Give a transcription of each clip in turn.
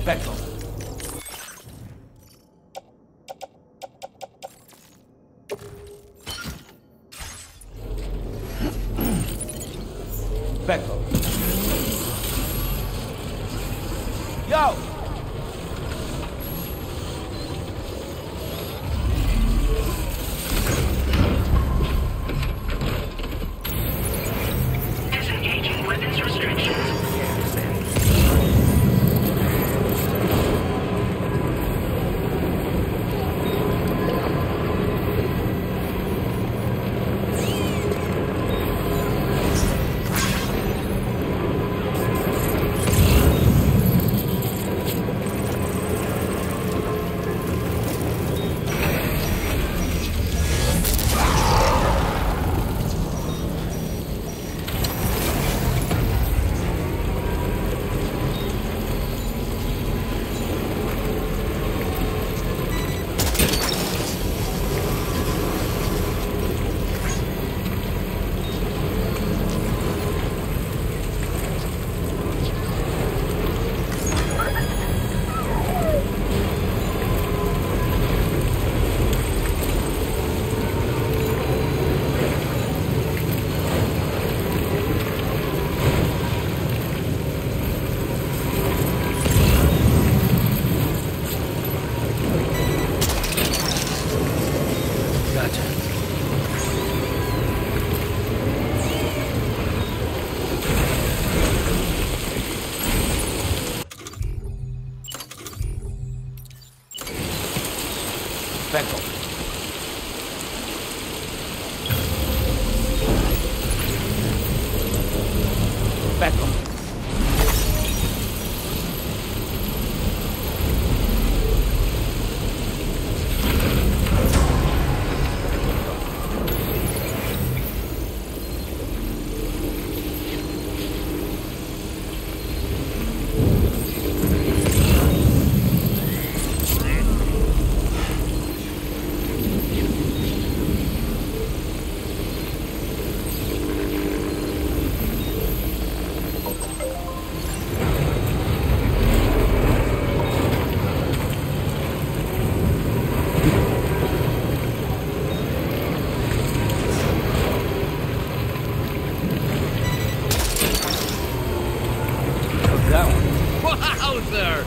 Back off. Back off. Yo! Disengaging weapons restrictions. Back off. Back off. Wowzer!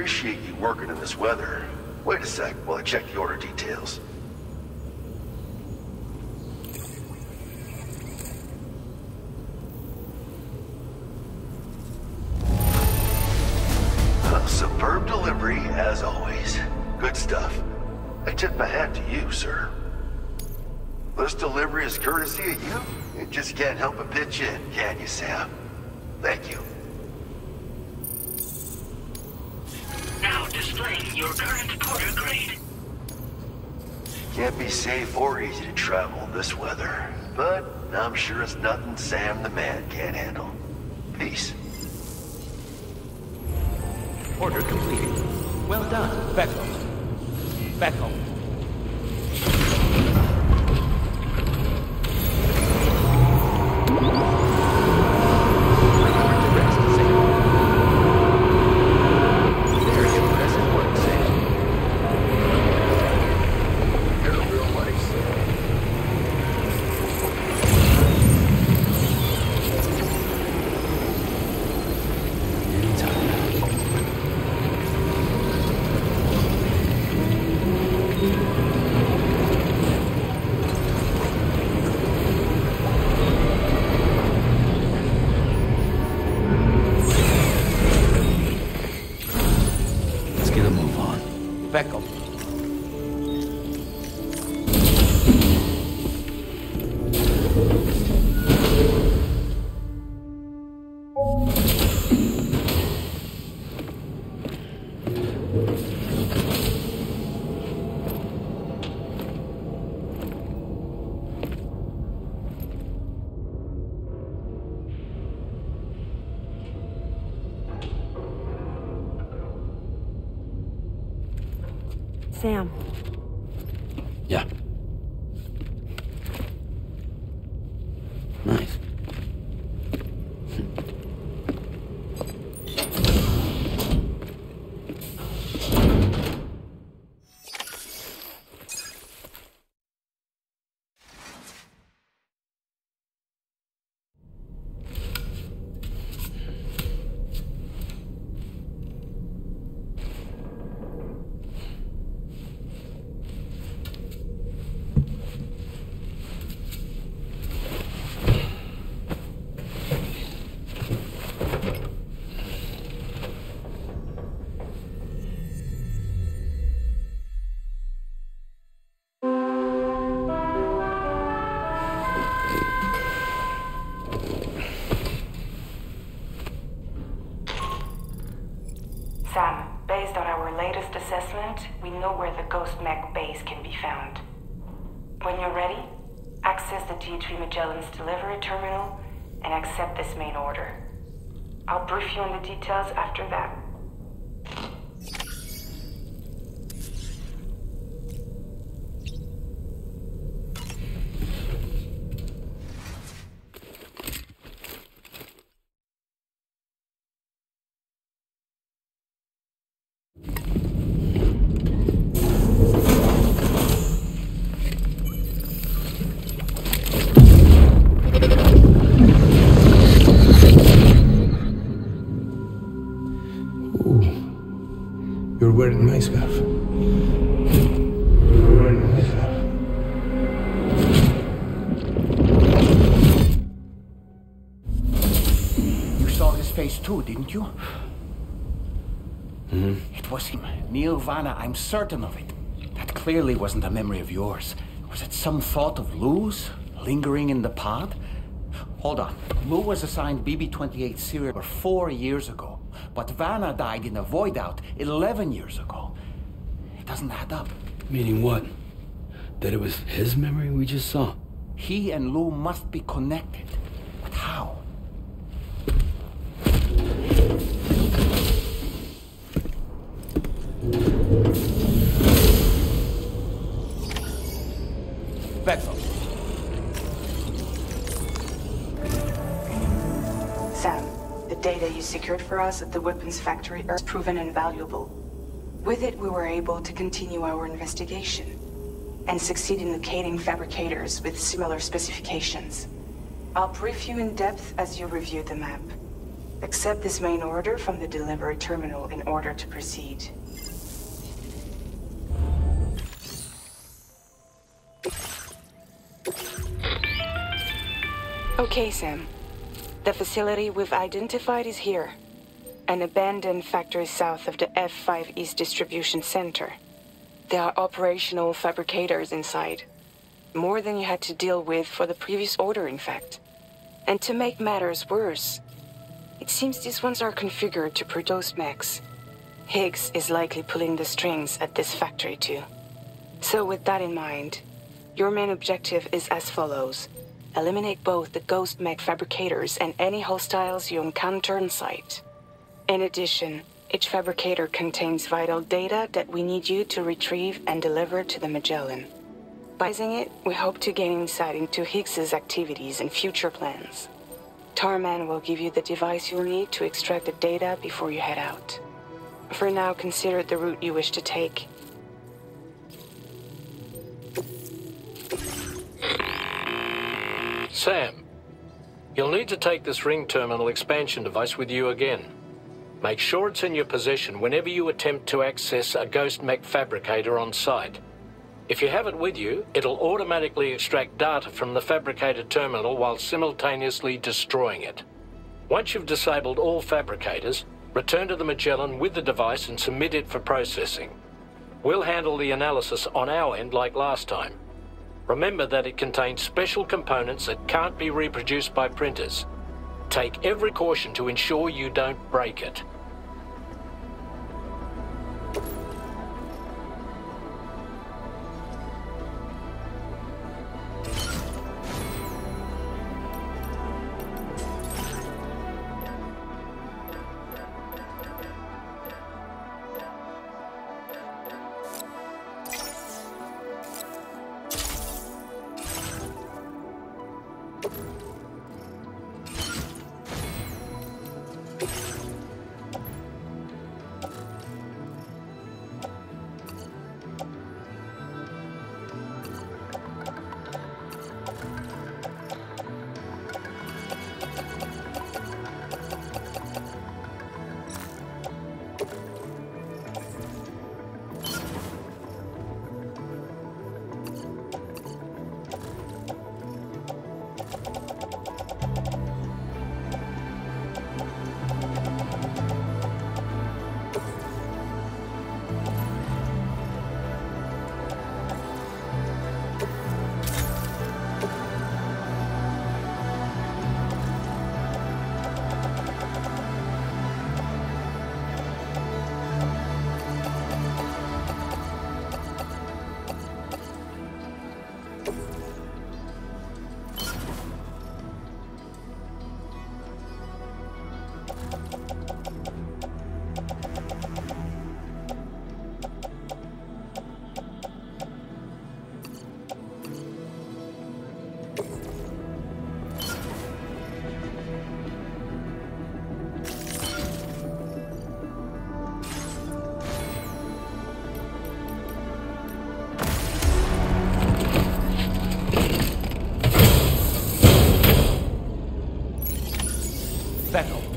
appreciate you working in this weather. Wait a sec while I check the order details. Superb delivery, as always. Good stuff. I tip my hat to you, sir. This delivery is courtesy of you? You just can't help but pitch in, can you, Sam? Thank you. Now displaying your current porter grade. Can't be safe or easy to travel in this weather, but I'm sure it's nothing Sam the man can't handle. Peace. Order completed. Well done. Back home. Back home. Back up. Sam. Yeah. Nice. Sam, based on our latest assessment, we know where the Ghost Mech base can be found. When you're ready, access the G3 Magellan's delivery terminal and accept this main order. I'll brief you on the details after that. You're wearing my scarf. You're wearing my scarf. You saw his face too, didn't you? Mm-hmm. It was him. Nirvana, I'm certain of it. That clearly wasn't a memory of yours. Was it some thought of Lou's lingering in the pod? Hold on. Lou was assigned BB-28 serial 4 years ago. But Vanna died in a void out 11 years ago. It doesn't add up. Meaning what? That it was his memory we just saw? He and Lou must be connected. But how? Vexel. Sam, the data you secured for us at the weapons factory is proven invaluable. With it, we were able to continue our investigation and succeed in locating fabricators with similar specifications. I'll brief you in depth as you review the map. Accept this main order from the delivery terminal in order to proceed. Okay, Sam. The facility we've identified is here. An abandoned factory south of the F5 East Distribution Center. There are operational fabricators inside. More than you had to deal with for the previous order, in fact. And to make matters worse, it seems these ones are configured to produce mechs. Higgs is likely pulling the strings at this factory too. So with that in mind, your main objective is as follows. Eliminate both the ghost mech fabricators and any hostiles you encounter on site. In addition, each fabricator contains vital data that we need you to retrieve and deliver to the Magellan. By using it, we hope to gain insight into Higgs's activities and future plans. Tarman will give you the device you'll need to extract the data before you head out. For now, consider the route you wish to take. Sam, you'll need to take this ring terminal expansion device with you again. Make sure it's in your possession whenever you attempt to access a ghost mech fabricator on site. If you have it with you, it'll automatically extract data from the fabricator terminal while simultaneously destroying it. Once you've disabled all fabricators, return to the Magellan with the device and submit it for processing. We'll handle the analysis on our end like last time. Remember that it contains special components that can't be reproduced by printers. Take every caution to ensure you don't break it.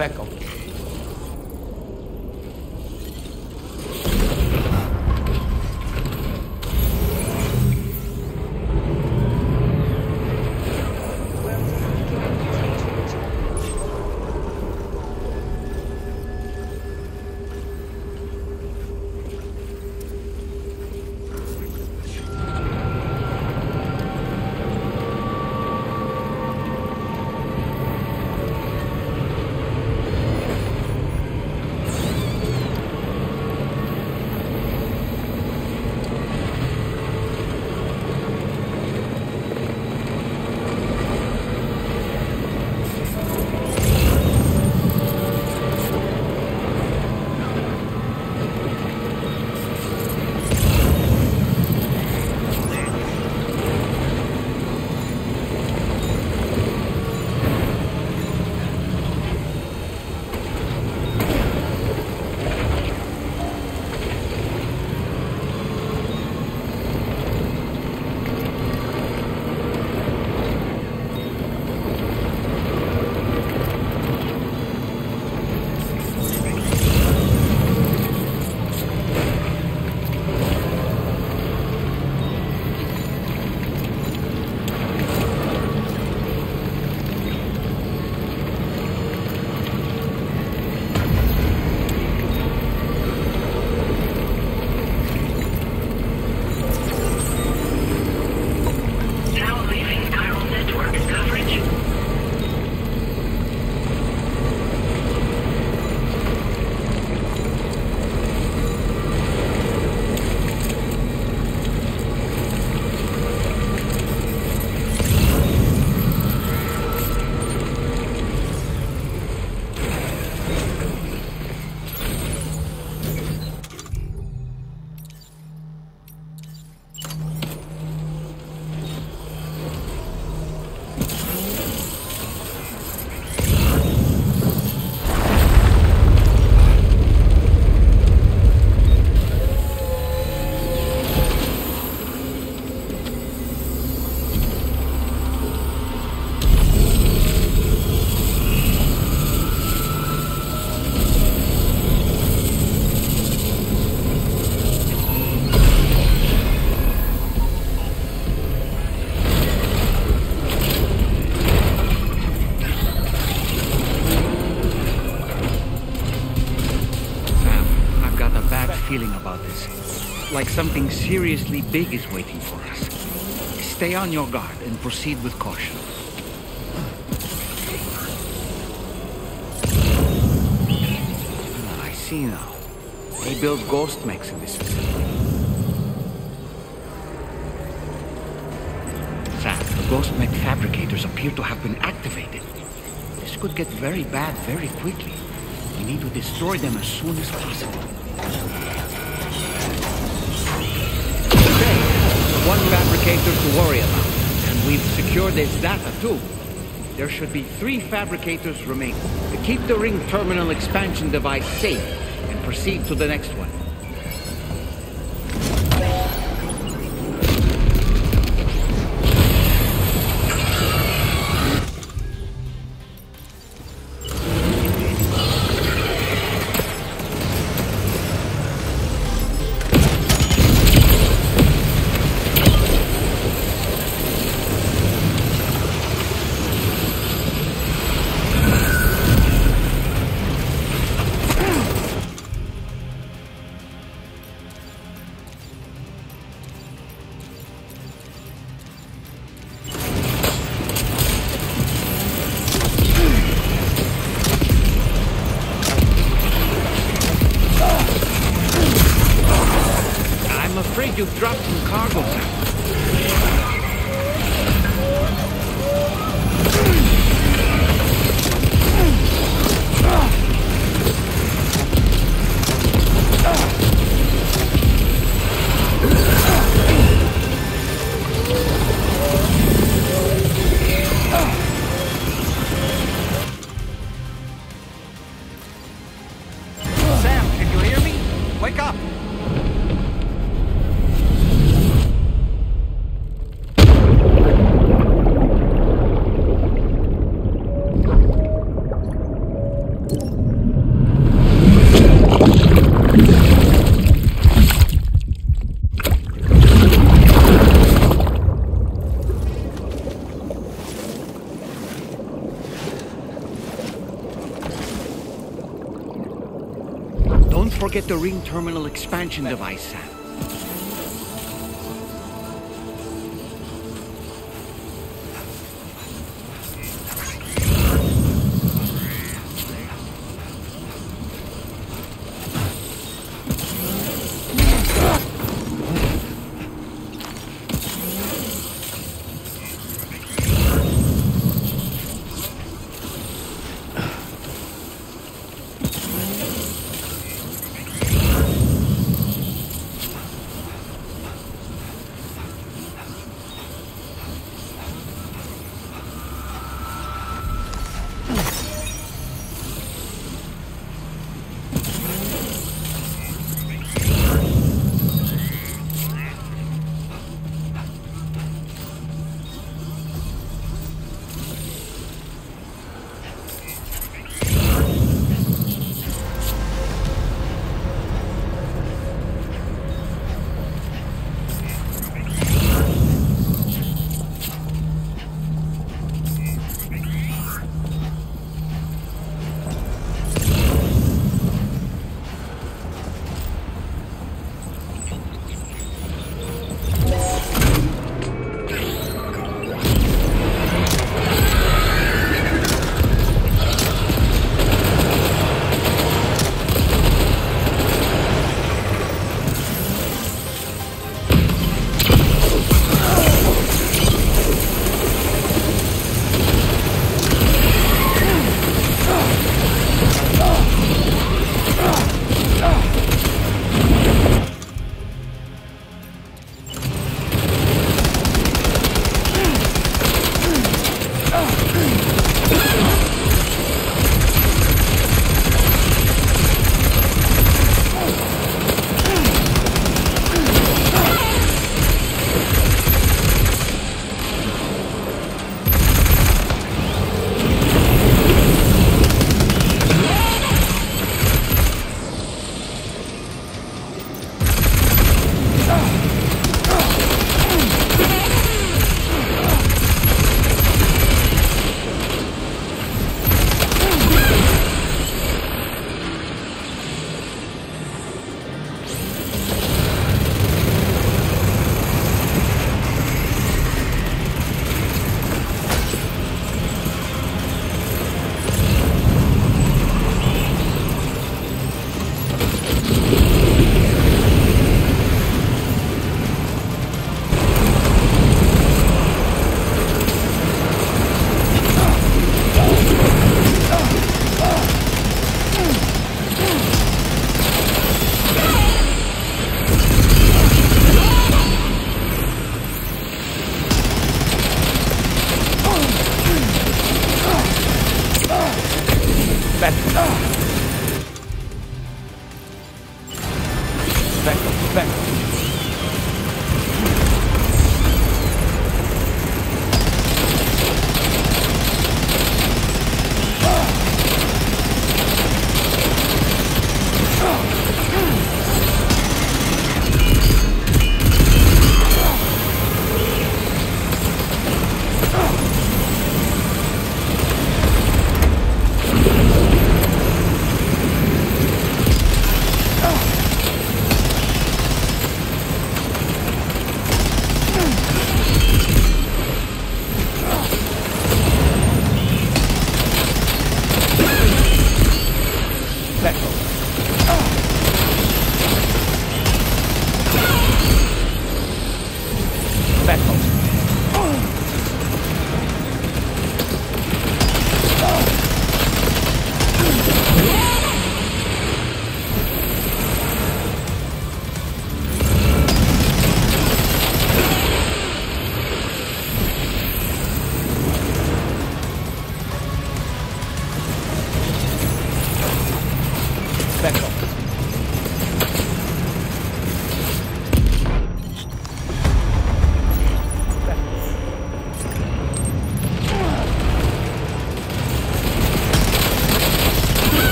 Back up. like something seriously big is waiting for us. Stay on your guard and proceed with caution. Ah, I see now. They build ghost mechs in this facility. Sam, the ghost mech fabricators appear to have been activated. This could get very bad very quickly. We need to destroy them as soon as possible. Okay, one fabricator to worry about. And we've secured its data too. There should be 3 fabricators remaining. To keep the ring terminal expansion device safe and proceed to the next one. You've dropped some cargo. Sam, can you hear me? Wake up! Don't forget the ring terminal expansion device, Sam.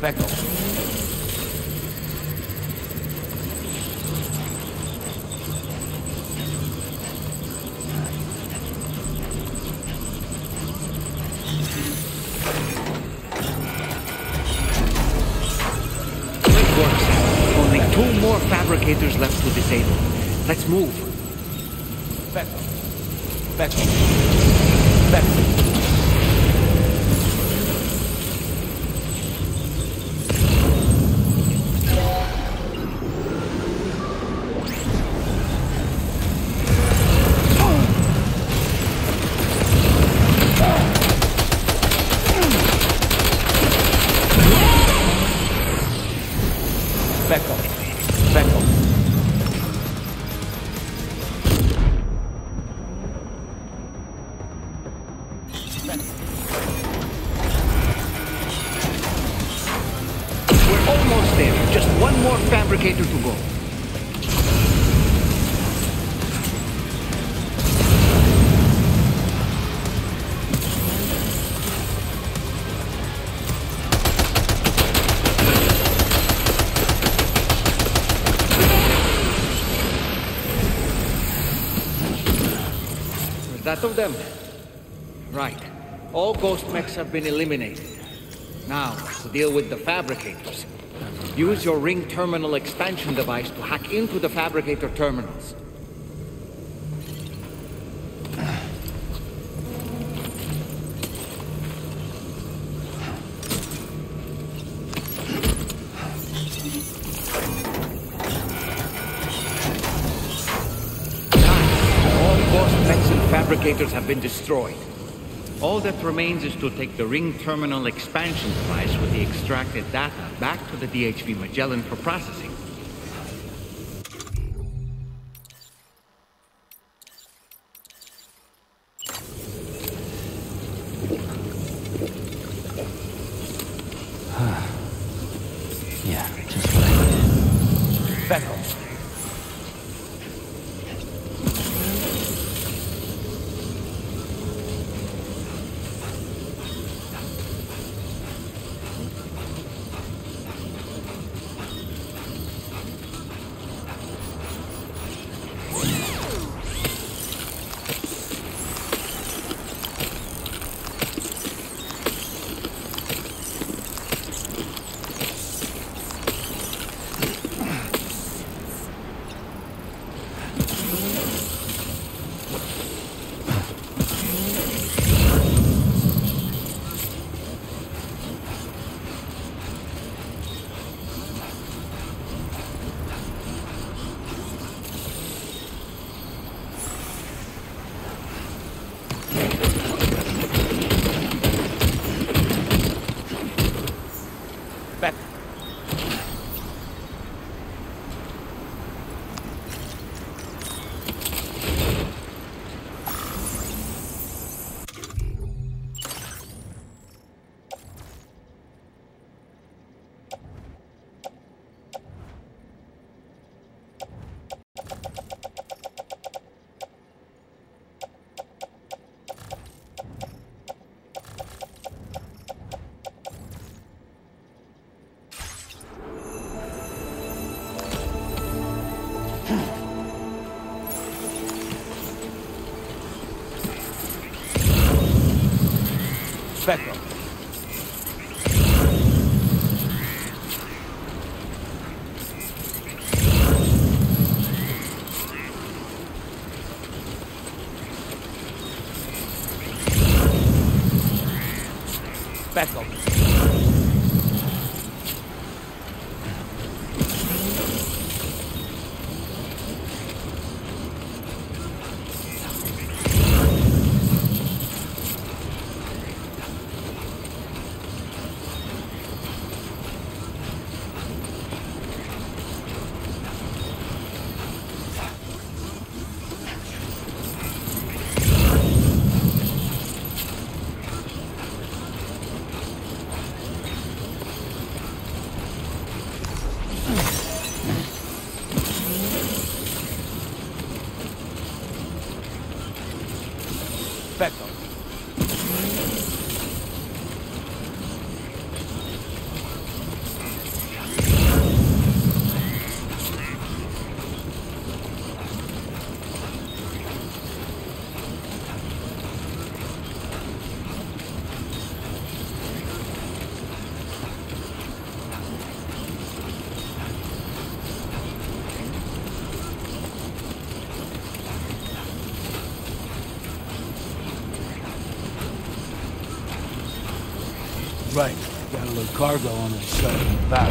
Beckle. It works. Only 2 more fabricators left to disable. Let's move. Beckle. Beckle. Beckle. We're almost there. Just 1 more fabricator to go. That of them? Right. All ghost mechs have been eliminated. Now, to deal with the fabricators. Use your ring terminal expansion device to hack into the fabricator terminals. Fabricators have been destroyed. All that remains is to take the ring terminal expansion device with the extracted data back to the DHV Magellan for processing. Yeah, just what I needed. Beckle. Back. Back up. Back up. Back up. Right. Got a little cargo on the side of the back.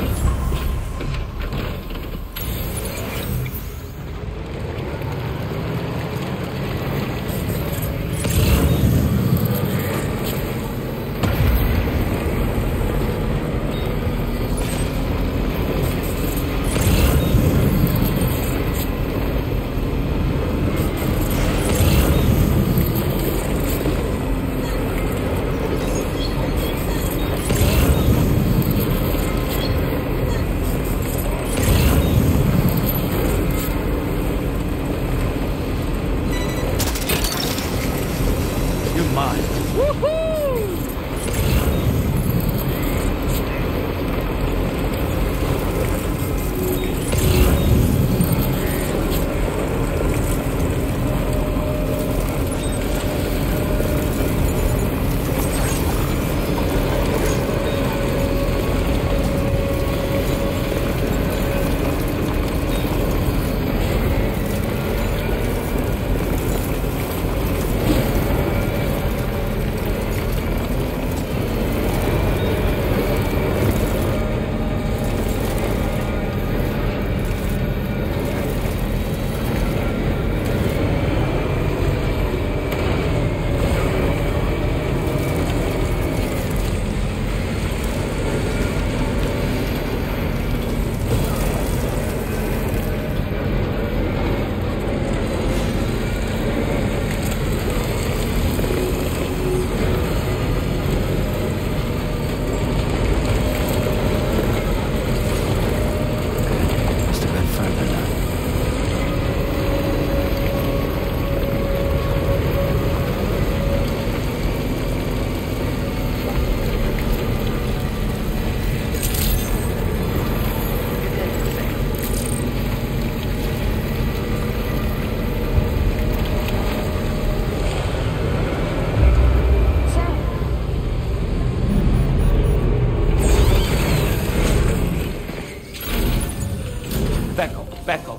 Back up.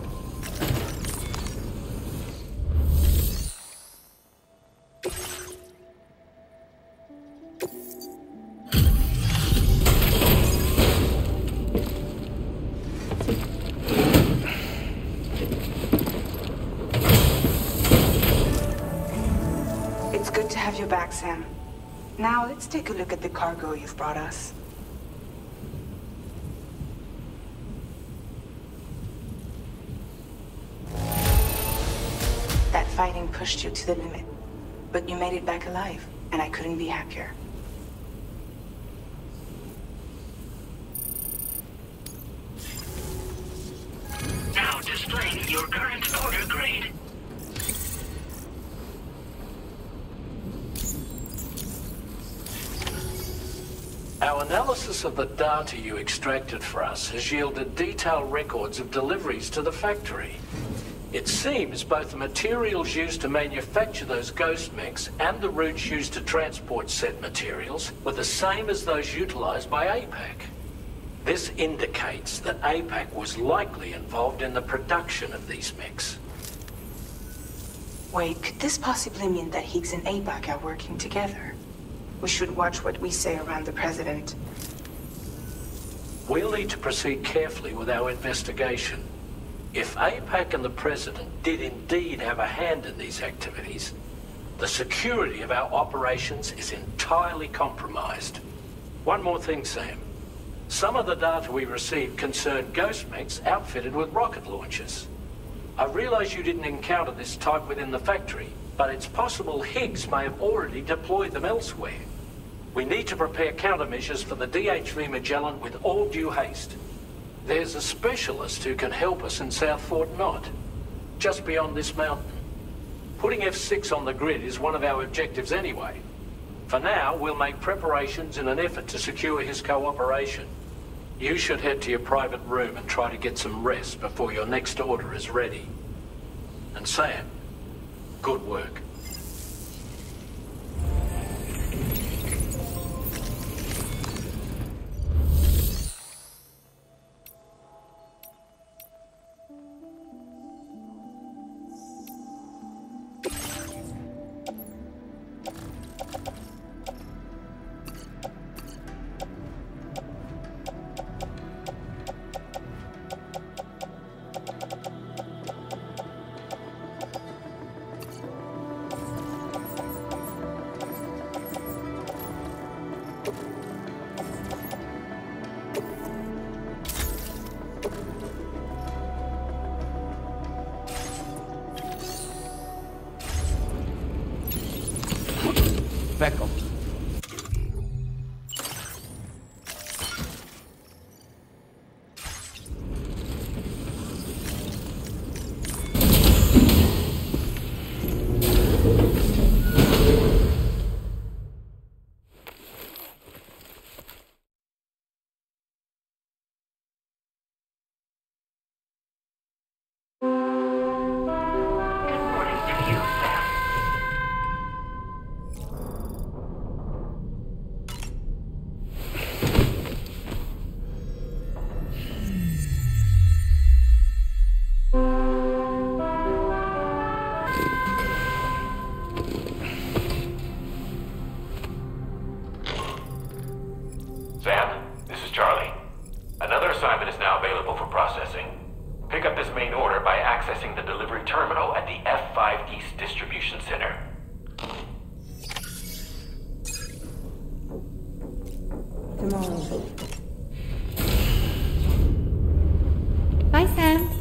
It's good to have you back, Sam. Now let's take a look at the cargo you've brought us. That fighting pushed you to the limit, but you made it back alive, and I couldn't be happier. Now displaying your current order grade. Our analysis of the data you extracted for us has yielded detailed records of deliveries to the factory. It seems both the materials used to manufacture those ghost mechs and the routes used to transport said materials were the same as those utilized by APAC. This indicates that APAC was likely involved in the production of these mechs. Wait, could this possibly mean that Higgs and APAC are working together? We should watch what we say around the President. We'll need to proceed carefully with our investigation. If APAC and the President did indeed have a hand in these activities, the security of our operations is entirely compromised. One more thing, Sam. Some of the data we received concerned ghost mechs outfitted with rocket launchers. I realize you didn't encounter this type within the factory, but it's possible Higgs may have already deployed them elsewhere. We need to prepare countermeasures for the DHV Magellan with all due haste. There's a specialist who can help us in South Fort Knott, just beyond this mountain. Putting F6 on the grid is one of our objectives anyway. For now, we'll make preparations in an effort to secure his cooperation. You should head to your private room and try to get some rest before your next order is ready. And Sam, good work. Back up. Sam, this is Charlie. Another assignment is now available for processing. Pick up this main order by accessing the delivery terminal at the F5 East Distribution Center. Come on. Bye, Sam.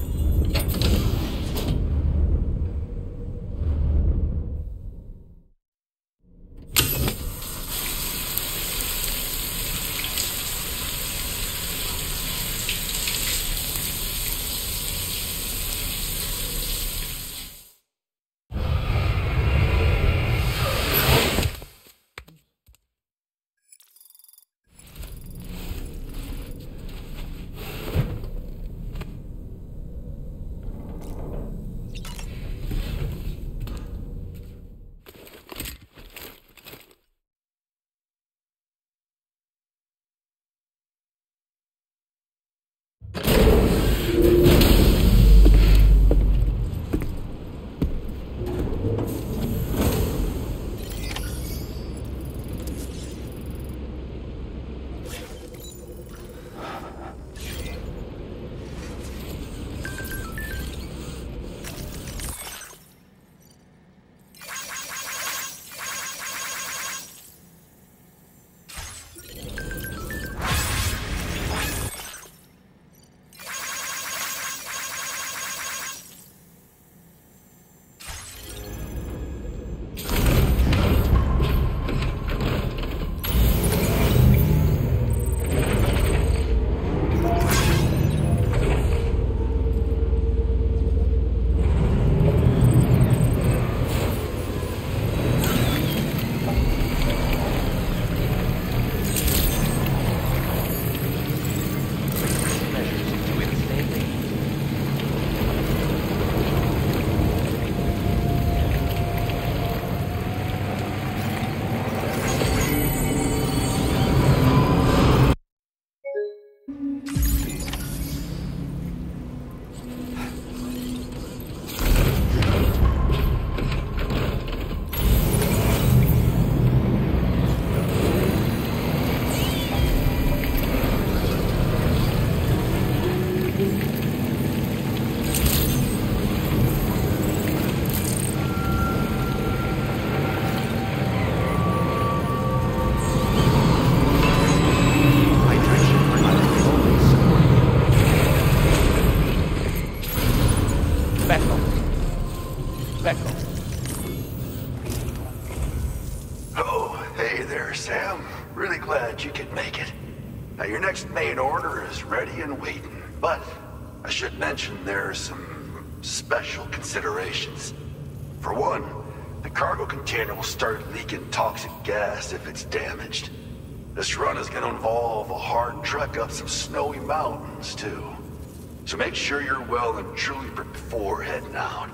Hey there, Sam. Really glad you could make it. Now, your next main order is ready and waiting, but I should mention there are some special considerations. For one, the cargo container will start leaking toxic gas if it's damaged. This run is going to involve a hard trek up some snowy mountains, too. So make sure you're well and truly prepared before heading out.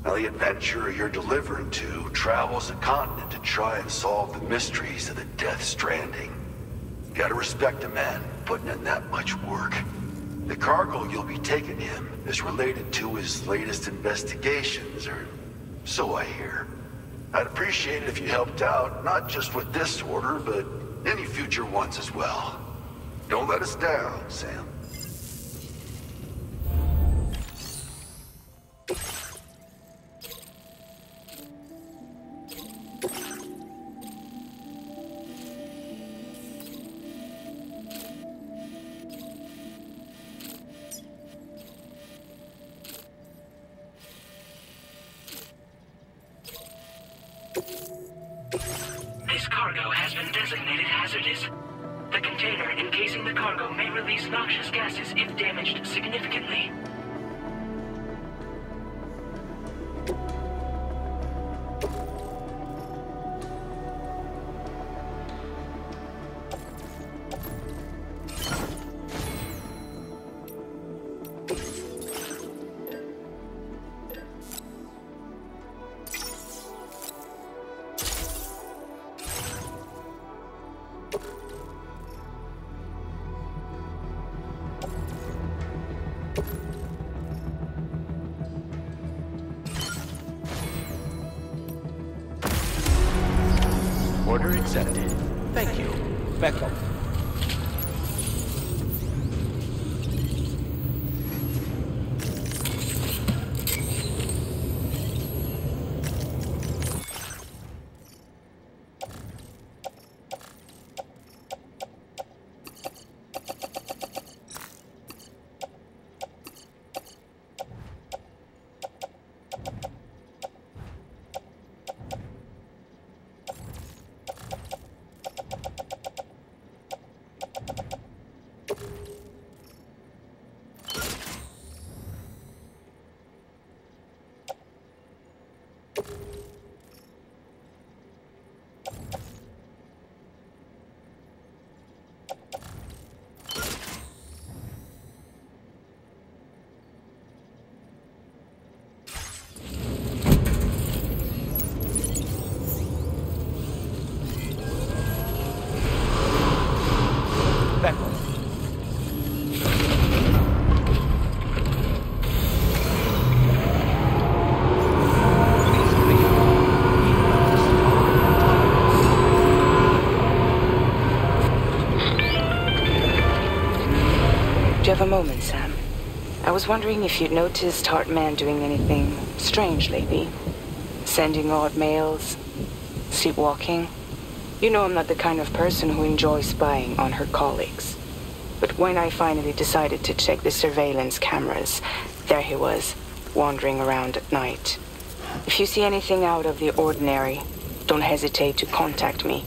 Now, the adventurer you're delivering to travels the continent to try and solve the mysteries of the Death Stranding. Gotta respect a man putting in that much work. The cargo you'll be taking him is related to his latest investigations, or so I hear. I'd appreciate it if you helped out, not just with this order, but any future ones as well. Don't let us down, Sam. This cargo has been designated hazardous. The container encasing the cargo may release noxious gases if damaged significantly. Order accepted. Thank you. Back up. Do you have a moment, Sam? I was wondering if you'd noticed Hartman doing anything strange lately. Sending odd mails, sleepwalking. You know I'm not the kind of person who enjoys spying on her colleagues. But when I finally decided to check the surveillance cameras, there he was, wandering around at night. If you see anything out of the ordinary, don't hesitate to contact me.